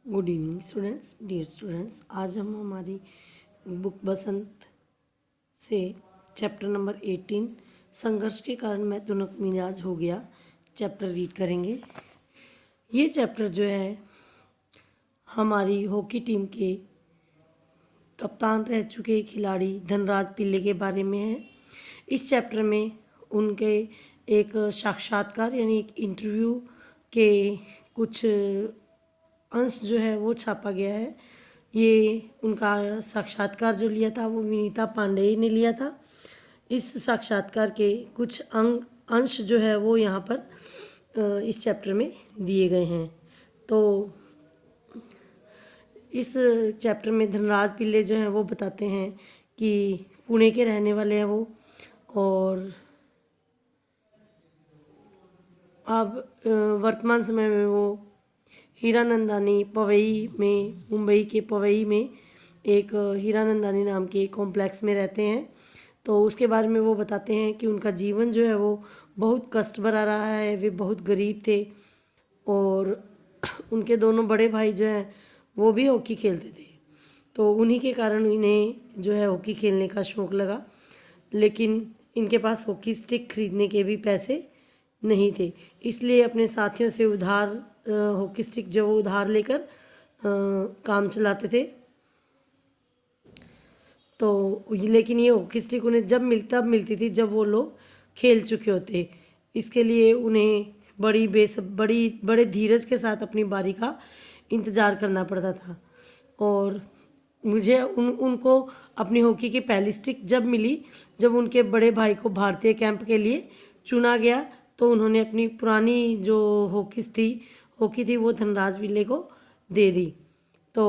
Good evening students, dear students. आज हम हमारी बुक बसंत से चैप्टर नंबर 18 संघर्ष के कारण मैं तुनक मिजाज हो गया चैप्टर रीड करेंगे। ये चैप्टर जो है हमारी हॉकी टीम के कप्तान रह चुके खिलाड़ी धनराज पिल्ले के बारे में है। इस चैप्टर में उनके एक साक्षात्कार यानी एक इंटरव्यू के कुछ अंश जो है वो छापा गया है। ये उनका साक्षात्कार जो लिया था वो विनीता पांडेय ने लिया था। इस साक्षात्कार के कुछ अंश जो है वो यहाँ पर इस चैप्टर में दिए गए हैं। तो इस चैप्टर में धनराज पिल्ले जो हैं वो बताते हैं कि पुणे के रहने वाले हैं वो, और अब वर्तमान समय में वो हीरानंदानी पवई में, मुंबई के पवई में एक हीरानंदानी नाम के कॉम्प्लेक्स में रहते हैं। तो उसके बारे में वो बताते हैं कि उनका जीवन जो है वो बहुत कष्ट भरा रहा है। वे बहुत गरीब थे और उनके दोनों बड़े भाई जो हैं वो भी हॉकी खेलते थे। तो उन्हीं के कारण इन्हें जो है हॉकी खेलने का शौक़ लगा, लेकिन इनके पास हॉकी स्टिक खरीदने के भी पैसे नहीं थे। इसलिए अपने साथियों से उधार हॉकी स्टिक जो वो उधार लेकर काम चलाते थे। तो लेकिन ये हॉकी स्टिक उन्हें जब मिलती थी जब वो लोग खेल चुके होते। इसके लिए उन्हें बड़े धीरज के साथ अपनी बारी का इंतज़ार करना पड़ता था। और मुझे उनको अपनी हॉकी की पहली स्टिक जब मिली, जब उनके बड़े भाई को भारतीय कैंप के लिए चुना गया, तो उन्होंने अपनी पुरानी जो हॉकी थी वो धनराज पिल्ले को दे दी। तो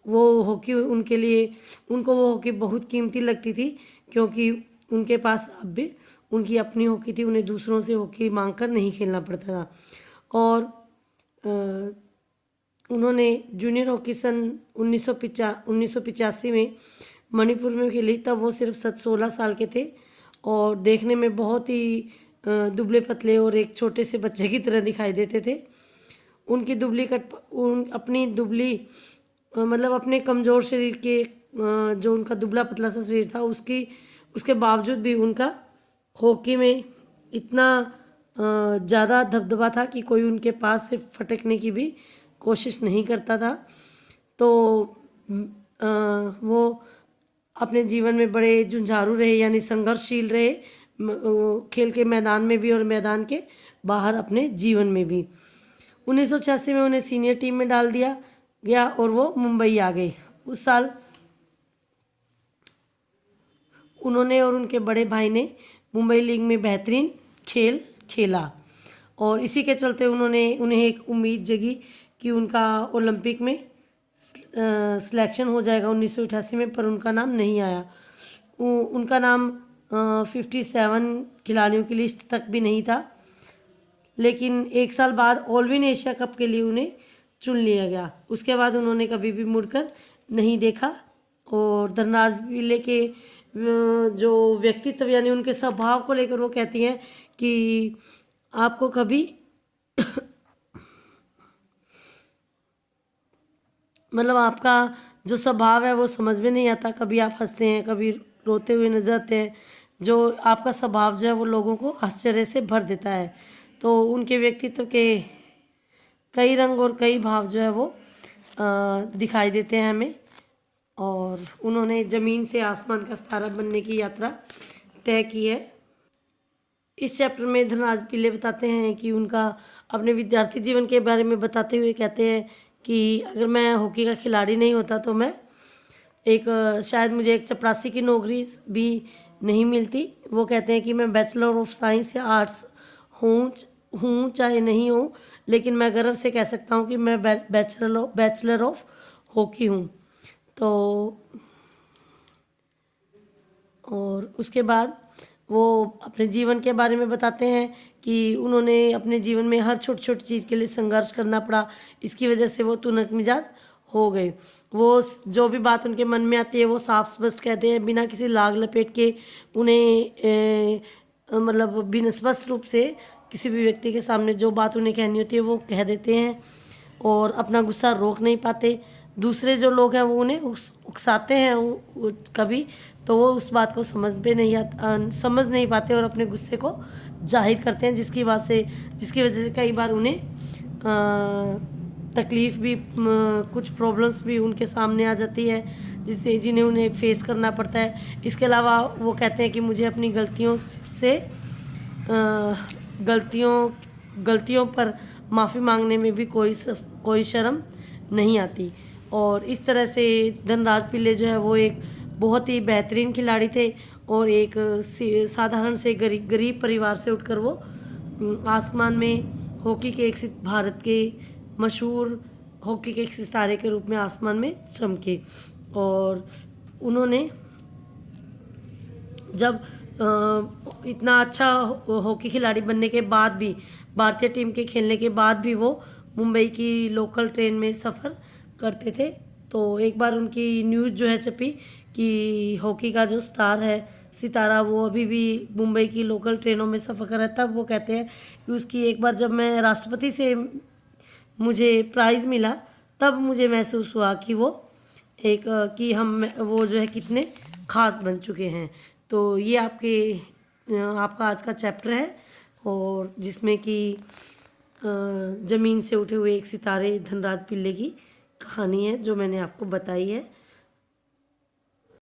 वो हॉकी उनको वो हॉकी बहुत कीमती लगती थी, क्योंकि उनके पास अब भी उनकी अपनी हॉकी थी। उन्हें दूसरों से हॉकी मांग कर नहीं खेलना पड़ता था। और उन्होंने जूनियर हॉकी सन 1985 में मणिपुर में खेली। तब वो सिर्फ 16 साल के थे और देखने में बहुत ही दुबले पतले और एक छोटे से बच्चे की तरह दिखाई देते थे। उनकी अपने कमज़ोर शरीर के जो उनका दुबला पतला सा शरीर था उसके बावजूद भी उनका हॉकी में इतना ज़्यादा दबदबा था कि कोई उनके पास से फटकने की भी कोशिश नहीं करता था। तो वो अपने जीवन में बड़े जुझारू रहे, यानी संघर्षशील रहे, खेल के मैदान में भी और मैदान के बाहर अपने जीवन में भी। 1986 में उन्हें सीनियर टीम में डाल दिया गया और वो मुंबई आ गए। उस साल उन्होंने और उनके बड़े भाई ने मुंबई लीग में बेहतरीन खेल खेला और इसी के चलते उन्हें एक उम्मीद जगी कि उनका ओलंपिक में सिलेक्शन हो जाएगा 1988 में, पर उनका नाम नहीं आया। उनका नाम 57 खिलाड़ियों की लिस्ट तक भी नहीं था। लेकिन एक साल बाद ऑलविन एशिया कप के लिए उन्हें चुन लिया गया। उसके बाद उन्होंने कभी भी मुड़कर नहीं देखा। और धनराज पिल्ले के जो व्यक्तित्व यानी उनके स्वभाव को लेकर वो कहती हैं कि आपको कभी आपका जो स्वभाव है वो समझ में नहीं आता। कभी आप हंसते हैं, कभी रोते हुए नजर आते हैं। जो आपका स्वभाव जो है वो लोगों को आश्चर्य से भर देता है। तो उनके व्यक्तित्व के कई रंग और कई भाव जो है वो दिखाई देते हैं हमें। और उन्होंने ज़मीन से आसमान का सितारा बनने की यात्रा तय की है। इस चैप्टर में धनराज पिल्ले बताते हैं कि उनका अपने विद्यार्थी जीवन के बारे में बताते हुए कहते हैं कि अगर मैं हॉकी का खिलाड़ी नहीं होता तो मैं शायद मुझे एक चपरासी की नौकरी भी नहीं मिलती। वो कहते हैं कि मैं बैचलर ऑफ साइंस या आर्ट्स हूँ चाहे नहीं हूँ, लेकिन मैं गर्व से कह सकता हूँ कि मैं बैचलर ऑफ हॉकी हूँ। तो और उसके बाद वो अपने जीवन के बारे में बताते हैं कि उन्होंने अपने जीवन में हर छोटी छोटी चीज़ के लिए संघर्ष करना पड़ा। इसकी वजह से वो तुनक मिजाज हो गए। वो जो भी बात उनके मन में आती है वो साफ स्पष्ट कहते हैं, बिना किसी लाग लपेट के। उन्हें बिना स्पष्ट रूप से किसी भी व्यक्ति के सामने जो बात उन्हें कहनी होती है वो कह देते हैं। और अपना गुस्सा रोक नहीं पाते। दूसरे जो लोग हैं वो उन्हें उकसाते हैं कभी, तो वो उस बात को समझ नहीं पाते और अपने गुस्से को जाहिर करते हैं, जिसकी वजह से कई बार उन्हें तकलीफ़ भी, कुछ प्रॉब्लम्स भी उनके सामने आ जाती है, जिन्हें उन्हें फेस करना पड़ता है। इसके अलावा वो कहते हैं कि मुझे अपनी गलतियों पर माफ़ी मांगने में भी कोई शर्म नहीं आती। और इस तरह से धनराज पिल्ले जो है वो एक बहुत ही बेहतरीन खिलाड़ी थे और एक साधारण से गरीब परिवार से उठकर वो आसमान में हॉकी के भारत के मशहूर हॉकी के एक सितारे के रूप में आसमान में चमके। और उन्होंने जब इतना अच्छा हॉकी खिलाड़ी बनने के बाद भी, भारतीय टीम के खेलने के बाद भी वो मुंबई की लोकल ट्रेन में सफ़र करते थे, तो एक बार उनकी न्यूज़ जो है छपी कि हॉकी का जो स्टार है, सितारा, वो अभी भी मुंबई की लोकल ट्रेनों में सफ़र कर रहा है। तब वो कहते हैं कि उसकी एक बार जब मैं राष्ट्रपति से मुझे प्राइज़ मिला, तब मुझे महसूस हुआ कि वो वो जो है कितने ख़ास बन चुके हैं। तो ये आपका आज का चैप्टर है, और जिसमें कि ज़मीन से उठे हुए एक सितारे धनराज पिल्ले की कहानी है जो मैंने आपको बताई है।